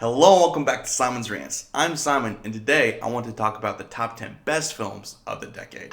Hello and welcome back to Simon's Rants. I'm Simon, and today I want to talk about the top 10 best films of the decade.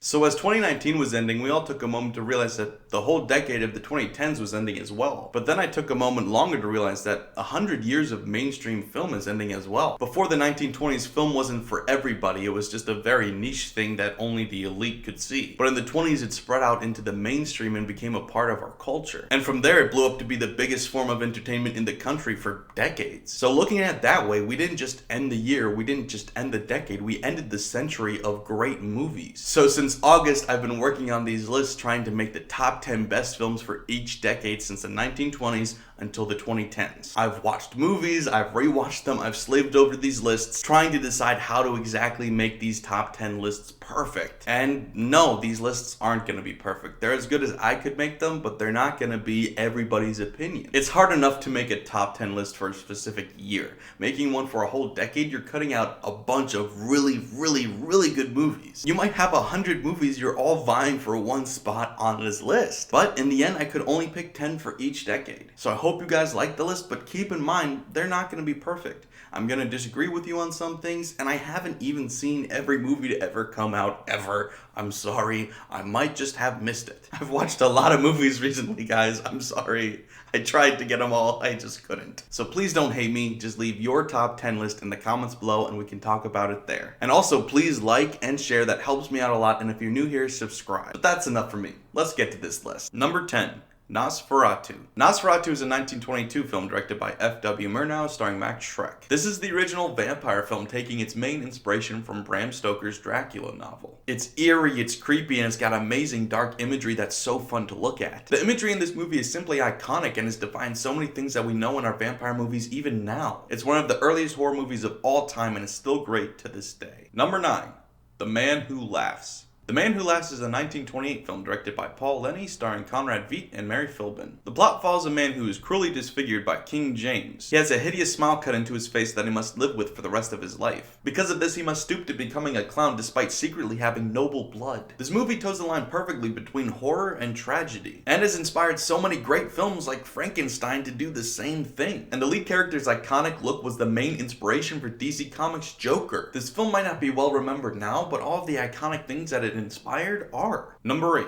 So as 2019 was ending, we all took a moment to realize that the whole decade of the 2010s was ending as well. But then I took a moment longer to realize that 100 years of mainstream film is ending as well. Before the 1920s, film wasn't for everybody, it was just a very niche thing that only the elite could see. But in the 20s, it spread out into the mainstream and became a part of our culture. And from there, it blew up to be the biggest form of entertainment in the country for decades. So looking at it that way, we didn't just end the year, we didn't just end the decade, we ended the century of great movies. So since August, I've been working on these lists trying to make the top 10 best films for each decade since the 1920s until the 2010s. I've watched movies, I've rewatched them, I've slaved over these lists, trying to decide how to exactly make these top 10 lists perfect. And no, these lists aren't going to be perfect. They're as good as I could make them, but they're not going to be everybody's opinion. It's hard enough to make a top 10 list for a specific year. Making one for a whole decade, you're cutting out a bunch of really good movies. You might have 100 movies you're all vying for one spot on this list. But in the end, I could only pick 10 for each decade. So I hope you guys like the list, but keep in mind, they're not going to be perfect. I'm going to disagree with you on some things, and I haven't even seen every movie to ever come out, ever. I'm sorry. I might just have missed it. I've watched a lot of movies recently, guys. I'm sorry. I tried to get them all, I just couldn't. So please don't hate me, just leave your top 10 list in the comments below and we can talk about it there. And also please like and share, that helps me out a lot, and if you're new here, subscribe. But that's enough for me. Let's get to this list. Number 10. Nosferatu. Nosferatu is a 1922 film directed by F.W. Murnau starring Max Schreck. This is the original vampire film taking its main inspiration from Bram Stoker's Dracula novel. It's eerie, it's creepy, and it's got amazing dark imagery that's so fun to look at. The imagery in this movie is simply iconic and has defined so many things that we know in our vampire movies even now. It's one of the earliest horror movies of all time and is still great to this day. Number 9. The Man Who Laughs. The Man Who Laughs is a 1928 film directed by Paul Lenny, starring Conrad Veidt and Mary Philbin. The plot follows a man who is cruelly disfigured by King James. He has a hideous smile cut into his face that he must live with for the rest of his life. Because of this, he must stoop to becoming a clown despite secretly having noble blood. This movie toes the line perfectly between horror and tragedy, and has inspired so many great films like Frankenstein to do the same thing. And the lead character's iconic look was the main inspiration for DC Comics' Joker. This film might not be well remembered now, but all of the iconic things that it inspired are. Number 8.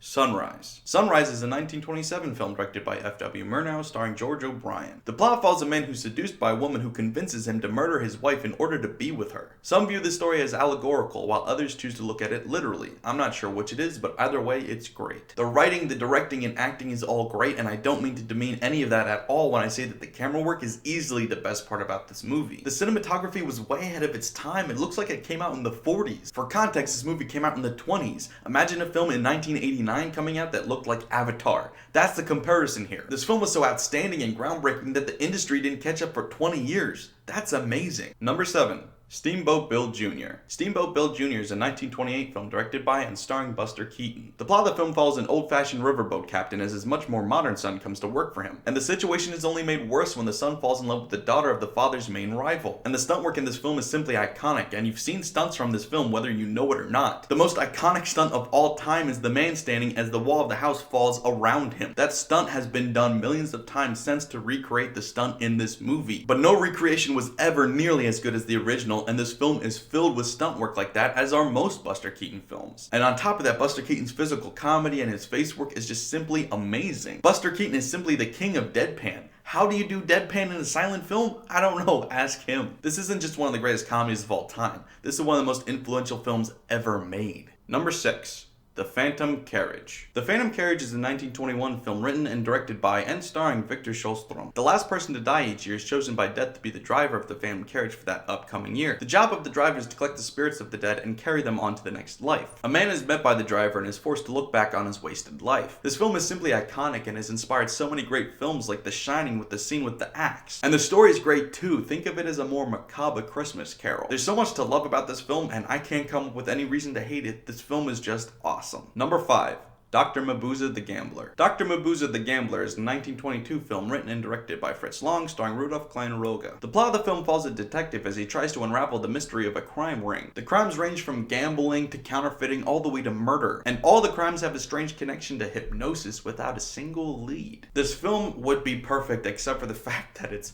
Sunrise. Sunrise is a 1927 film directed by F.W. Murnau starring George O'Brien. The plot follows a man who's seduced by a woman who convinces him to murder his wife in order to be with her. Some view this story as allegorical, while others choose to look at it literally. I'm not sure which it is, but either way, it's great. The writing, the directing, and acting is all great, and I don't mean to demean any of that at all when I say that the camera work is easily the best part about this movie. The cinematography was way ahead of its time. It looks like it came out in the 40s. For context, this movie came out in the 20s. Imagine a film in 1989 coming out that looked like Avatar. That's the comparison here. This film was so outstanding and groundbreaking that the industry didn't catch up for 20 years. That's amazing. Number 7. Steamboat Bill Jr. Steamboat Bill Jr. is a 1928 film directed by and starring Buster Keaton. The plot of the film follows an old-fashioned riverboat captain as his much more modern son comes to work for him. And the situation is only made worse when the son falls in love with the daughter of the father's main rival. And the stunt work in this film is simply iconic, and you've seen stunts from this film whether you know it or not. The most iconic stunt of all time is the man standing as the wall of the house falls around him. That stunt has been done millions of times since to recreate the stunt in this movie. But no recreation was ever nearly as good as the original, and this film is filled with stunt work like that, as are most Buster Keaton films. And on top of that, Buster Keaton's physical comedy and his face work is just simply amazing. Buster Keaton is simply the king of deadpan. How do you do deadpan in a silent film? I don't know, ask him. This isn't just one of the greatest comedies of all time. This is one of the most influential films ever made. Number 6. The Phantom Carriage. The Phantom Carriage is a 1921 film written and directed by and starring Victor Kjellström. The last person to die each year is chosen by death to be the driver of the Phantom Carriage for that upcoming year. The job of the driver is to collect the spirits of the dead and carry them on to the next life. A man is met by the driver and is forced to look back on his wasted life. This film is simply iconic and has inspired so many great films like The Shining with the scene with the axe. And the story is great too. Think of it as a more macabre Christmas carol. There's so much to love about this film, and I can't come up with any reason to hate it. This film is just awesome. Number 5. Dr. Mabuse the Gambler. Dr. Mabuse the Gambler is a 1922 film written and directed by Fritz Lang, starring Rudolf Klein-Rogge. The plot of the film follows a detective as he tries to unravel the mystery of a crime ring. The crimes range from gambling to counterfeiting all the way to murder, and all the crimes have a strange connection to hypnosis without a single lead. This film would be perfect except for the fact that it's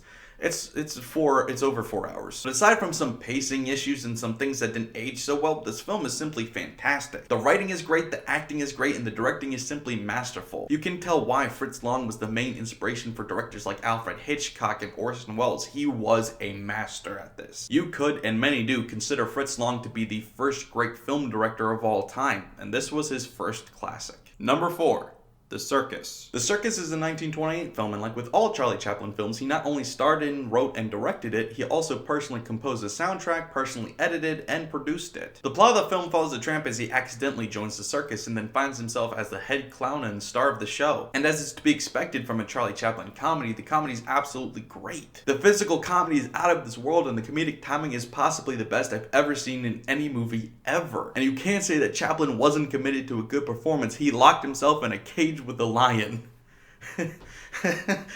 over 4 hours. But aside from some pacing issues and some things that didn't age so well, this film is simply fantastic. The writing is great, the acting is great, and the directing is simply masterful. You can tell why Fritz Lang was the main inspiration for directors like Alfred Hitchcock and Orson Welles. He was a master at this. You could, and many do, consider Fritz Lang to be the first great film director of all time, and this was his first classic. Number 4. The Circus. The Circus is a 1928 film, and like with all Charlie Chaplin films, he not only starred in, wrote, and directed it, he also personally composed the soundtrack, personally edited, and produced it. The plot of the film follows a tramp as he accidentally joins the circus and then finds himself as the head clown and star of the show. And as is to be expected from a Charlie Chaplin comedy, the comedy is absolutely great. The physical comedy is out of this world, and the comedic timing is possibly the best I've ever seen in any movie ever. And you can't say that Chaplin wasn't committed to a good performance. He locked himself in a cage with the lion.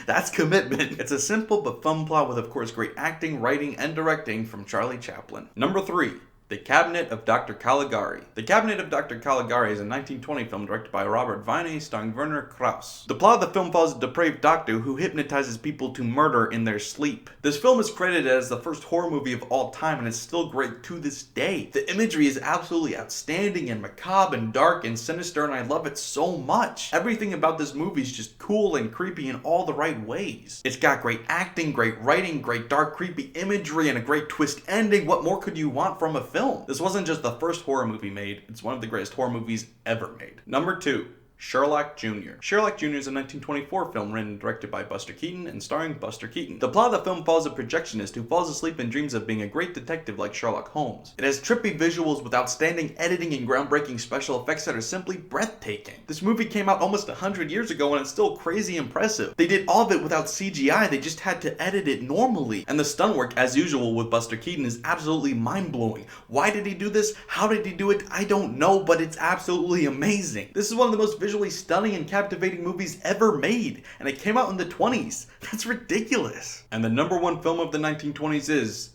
That's commitment. It's a simple but fun plot with, of course, great acting, writing, and directing from Charlie Chaplin. Number 3. The Cabinet of Dr. Caligari. The Cabinet of Dr. Caligari is a 1920 film directed by Robert Vine, starring Werner Krauss. The plot of the film follows a depraved doctor who hypnotizes people to murder in their sleep. This film is credited as the first horror movie of all time, and it's still great to this day. The imagery is absolutely outstanding and macabre and dark and sinister, and I love it so much. Everything about this movie is just cool and creepy in all the right ways. It's got great acting, great writing, great dark creepy imagery, and a great twist ending. What more could you want from a film? This wasn't just the first horror movie made, it's one of the greatest horror movies ever made. Number 2. Sherlock Jr. Sherlock Jr. is a 1924 film written and directed by Buster Keaton and starring Buster Keaton. The plot of the film follows a projectionist who falls asleep and dreams of being a great detective like Sherlock Holmes. It has trippy visuals with outstanding editing and groundbreaking special effects that are simply breathtaking. This movie came out almost 100 years ago and it's still crazy impressive. They did all of it without CGI, they just had to edit it normally. And the stunt work, as usual with Buster Keaton, is absolutely mind-blowing. Why did he do this? How did he do it? I don't know, but it's absolutely amazing. This is one of the most visually stunning and captivating movies ever made, and it came out in the 20s. That's ridiculous. And the number 1 film of the 1920s is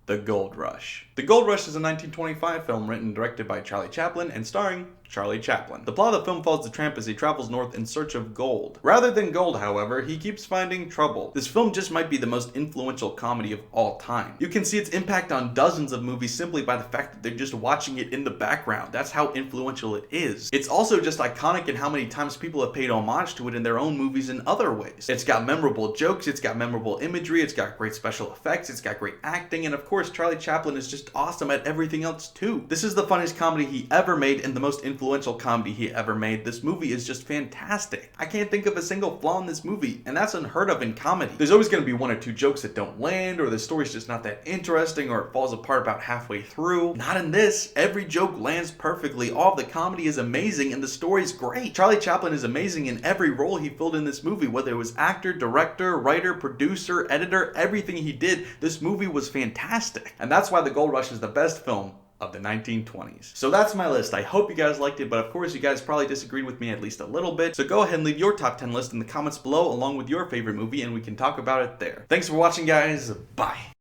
The Gold Rush. The Gold Rush is a 1925 film written and directed by Charlie Chaplin and starring Charlie Chaplin. The plot of the film follows the tramp as he travels north in search of gold. Rather than gold, however, he keeps finding trouble. This film just might be the most influential comedy of all time. You can see its impact on dozens of movies simply by the fact that they're just watching it in the background. That's how influential it is. It's also just iconic in how many times people have paid homage to it in their own movies in other ways. It's got memorable jokes, it's got memorable imagery, it's got great special effects, it's got great acting, and of course Charlie Chaplin is just awesome at everything else too. This is the funniest comedy he ever made and the most influential comedy he ever made. This movie is just fantastic. I can't think of a single flaw in this movie, and that's unheard of in comedy. There's always going to be 1 or 2 jokes that don't land, or the story's just not that interesting, or it falls apart about halfway through. Not in this. Every joke lands perfectly. All of the comedy is amazing, and the story's great. Charlie Chaplin is amazing in every role he filled in this movie, whether it was actor, director, writer, producer, editor, everything he did. This movie was fantastic. And that's why The Gold Rush is the best film of the 1920s. So that's my list. I hope you guys liked it, but of course you guys probably disagreed with me at least a little bit. So go ahead and leave your top 10 list in the comments below along with your favorite movie and we can talk about it there. Thanks for watching, guys. Bye.